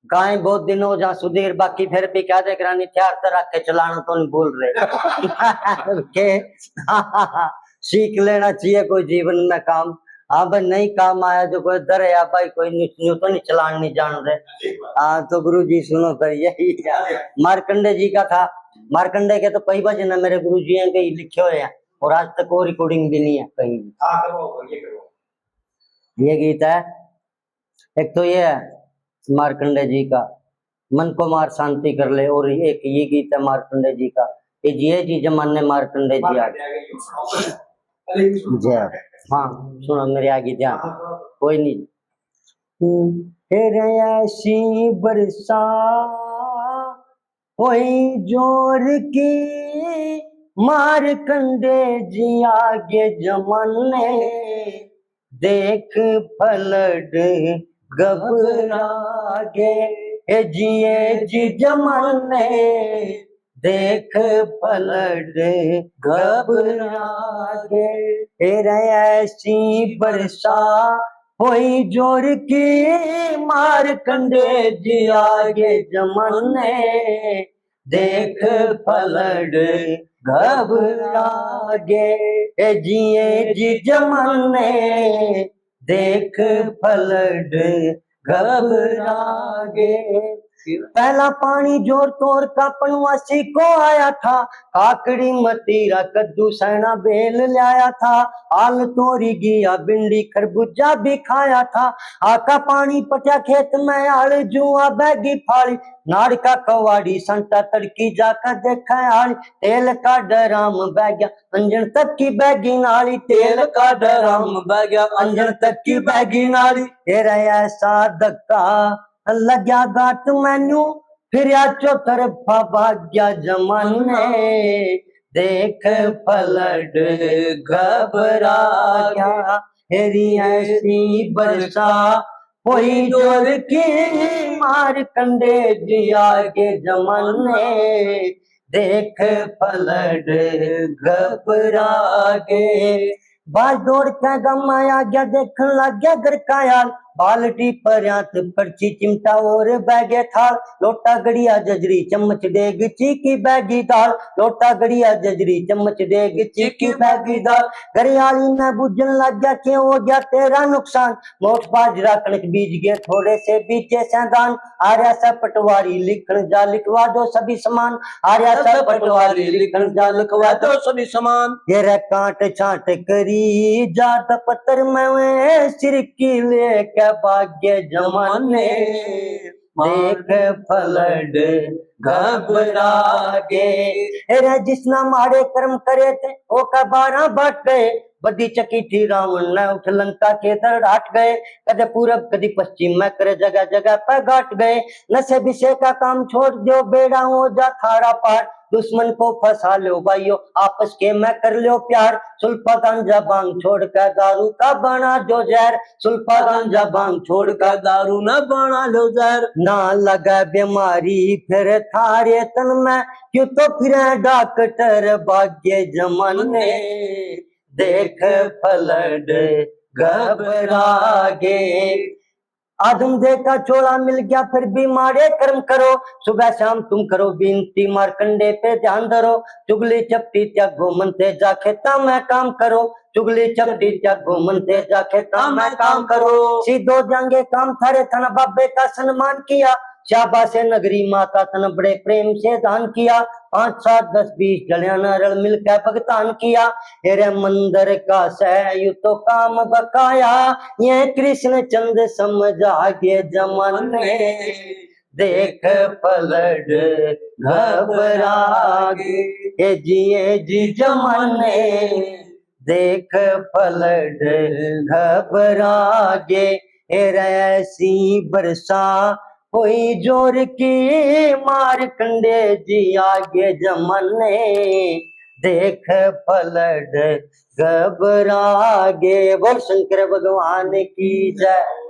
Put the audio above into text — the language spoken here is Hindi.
काहे बहुत दिन हो जा सुधीर, बाकी फिर भी क्या देख रहा, हथियार तो रख के चलाना तो नहीं भूल रहे के सीख लेना चाहिए कोई जीवन में काम। हाँ भाई, नहीं काम आया जो कोई डर है भाई, कोई न्यू तो नहीं चलान नहीं जान रहे। हाँ तो गुरु जी सुनो, फिर यही मार्कंडे जी का था। मार्कंडे के तो कई भजन है मेरे गुरु जी हैं कई लिखे हुए हैं, और आज तक वो रिकॉर्डिंग भी नहीं है कहीं भी। ये गीत है, एक तो ये है मार्कंडे जी का मन को मार शांति कर ले, और एक ये गीत है मार्कंडे जी का, ये जी जमाने मार्कंडे जी आ जय। हाँ सुनो मेरे आगे ध्यान, कोई नहीं। फिर ऐसी बरसा कोई जोर की मार्कंडे जी आगे जमाने, देख पलट घबरा गे जिए जी जमाने, देख पलट घबरा गे। फिर ऐसी बरसा कोई जोर की मार्कंडे जी आगे जमाने, देख पलट घबरा गे जिए जी जमाने, देख पलट घबरा गे। पहला पानी जोर तोर का पनवासी को आया था, काकड़ी मतीरा कद्दू सैना बेल लाया था, आल तोरी गिया भिंडी खरबूजा भी खाया था, आका पानी पटिया खेत में आल जुआ बैगी फाड़ी, नाड़ का कवाड़ी संता तड़की जाकर देखा आली, तेल का डराम बह गया अंजन तक की बैगी नाली, तेल का डराम बह गया अंजन तक की बैगी नाली। तेरा ऐसा धक्का लग्या गाट मैनू फिर चौतरफा भाग्या जमाने, देख पलट घबरा गया। तेरी ऐसी बरसा कोई जोर की मार्कंडे जी आगे जमाने, देख पलट घबरा गे। बाल दौड़ के गम आया गया देखन लग गया घर का यार, बाल्टी पर्यात पर्ची चिमटा और बैगे थाल, लोटा गड़िया जजरी चम्मच डेग चीकी बैगी दाल, लोटा गड़िया जजरी चम्मच डेग चीकी बैगी दाल। घरियाली में बुझन लग गया क्यों हो गया तेरा नुकसान, मोट बाजरा कणक बीज गए थोड़े से बीचे सैदान, आर्या सा पटवारी लिखन जा लिखवा दो सभी समान, आर्या सा पटवारी लिखन जा लिखवा दो सभी समान। ये रे कांट छाट करी जात पत्थर में सिर की लेके भाग्य जमाने, देख पलट घबरा गे। जिसना मारे कर्म करे थे वो का 12 बाट गए, बदी चकी थी रावण न उठ लंका के दर हट गए, कदे पूरब कदी पश्चिम में करे जगह जगह पर घाट गए। नशे विषय का काम छोड़ दो बेड़ा हो जा थारा पार, दुश्मन को फंसा लो भाइयों आपस के में कर लो प्यार, सुल्फा गांजा भांग छोड़ कर दारू का बना दो जहर, सुल्फा गांजा भांग छोड़ कर दारू न बना लो जहर। ना लगा बीमारी फिर थारे तन में क्यों तो फिर डॉक्टर भाग्य जमाने, देख पलट घबरा गे। आदम दे का चोला मिल गया फिर भी मारे कर्म करो, सुबह शाम तुम करो बिनती मार्कंडे पे ध्यान धरो, चुगली चपटी त्यागो मन ते जा खेता में काम करो, चुगली चपटी त्यागो मन ते जा खेता में काम करो। सीधो जांगे काम थारे थाना बाबे का सम्मान किया, शाबाश नगरी माता तन बड़े प्रेम से दान किया, 5 7 10 20 जलियाना रल मिलकर भुगतान किया। तेरे मंदिर का सयु तो काम बकाया, ये कृष्ण चंद समझा के जमाने, देख पलट घबरा गे जिए जी जमाने, देख पलट घबरा गे। ऐसी बरसा कोई जोर की मार्कंडे जी आगे जमाने, देख पलट घबरा गे। बोल शंकर भगवान की जय।